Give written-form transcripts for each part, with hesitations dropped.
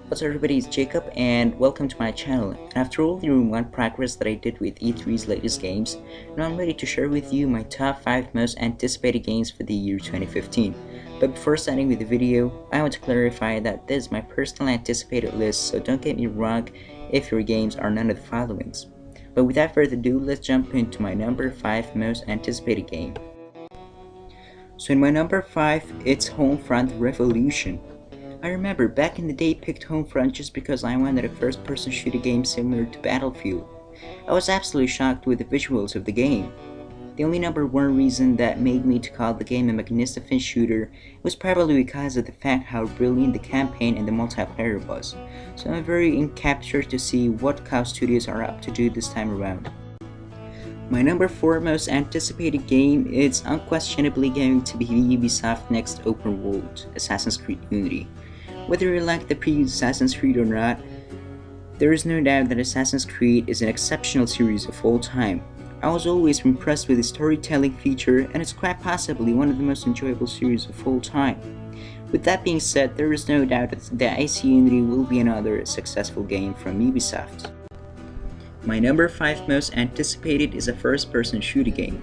What's up everybody, it's Jacob and welcome to my channel. After all the rewind progress that I did with E3's latest games, now I'm ready to share with you my top 5 most anticipated games for the year 2015. But before starting with the video, I want to clarify that this is my personal anticipated list, so don't get me wrong if your games are none of the followings. But without further ado, let's jump into my number 5 most anticipated game. So in my number 5, it's Homefront Revolution. I remember back in the day picked Homefront just because I wanted a first-person shooter game similar to Battlefield. I was absolutely shocked with the visuals of the game. The only number one reason that made me to call the game a magnificent shooter was probably because of the fact how brilliant the campaign and the multiplayer was. So I'm very captured to see what Koch Studios are up to do this time around. My number 4 most anticipated game is unquestionably going to be Ubisoft's next open world, Assassin's Creed Unity. Whether you like the previous Assassin's Creed or not, there is no doubt that Assassin's Creed is an exceptional series of all time. I was always impressed with the storytelling feature, and it's quite possibly one of the most enjoyable series of all time. With that being said, there is no doubt that I see Unity will be another successful game from Ubisoft. My number 5 most anticipated is a first-person shooter game.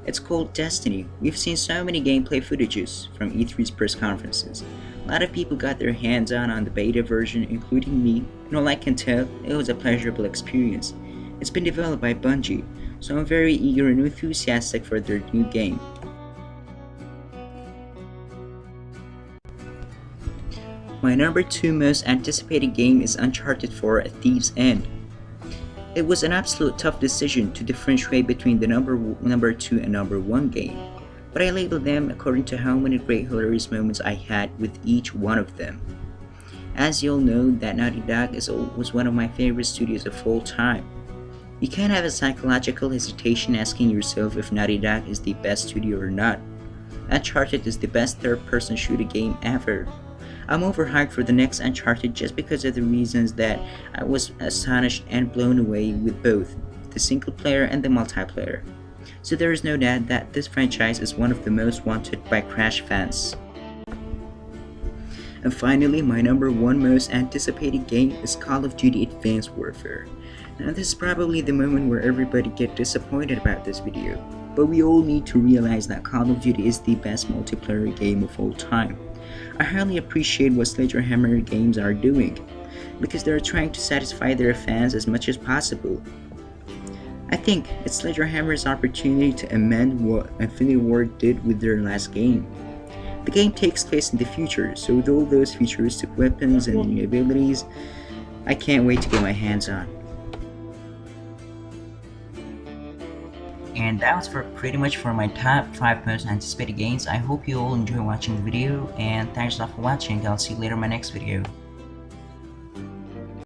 It's called Destiny. We've seen so many gameplay footages from E3's press conferences. A lot of people got their hands on the beta version, including me, and all I can tell, it was a pleasurable experience. It's been developed by Bungie, so I'm very eager and enthusiastic for their new game. My number 2 most anticipated game is Uncharted 4: A Thief's End. It was an absolute tough decision to differentiate between the number 2 and number 1 game, but I labeled them according to how many great hilarious moments I had with each one of them. As you'll know, that Naughty Dog was one of my favorite studios of all time. You can't have a psychological hesitation asking yourself if Naughty Dog is the best studio or not. Uncharted is the best third-person shooter game ever. I'm overhyped for the next Uncharted just because of the reasons that I was astonished and blown away with both the single player and the multiplayer. So there is no doubt that this franchise is one of the most wanted by Crash fans. And finally, my number 1 most anticipated game is Call of Duty Advanced Warfare. Now this is probably the moment where everybody gets disappointed about this video, but we all need to realize that Call of Duty is the best multiplayer game of all time. I highly appreciate what Sledgehammer Games are doing, because they're trying to satisfy their fans as much as possible. I think it's Sledgehammer's opportunity to amend what Infinity Ward did with their last game. The game takes place in the future, so with all those futuristic weapons and new abilities, I can't wait to get my hands on. And that was pretty much for my top 5 most anticipated games. I hope you all enjoy watching the video, and thanks a lot for watching. I'll see you later in my next video.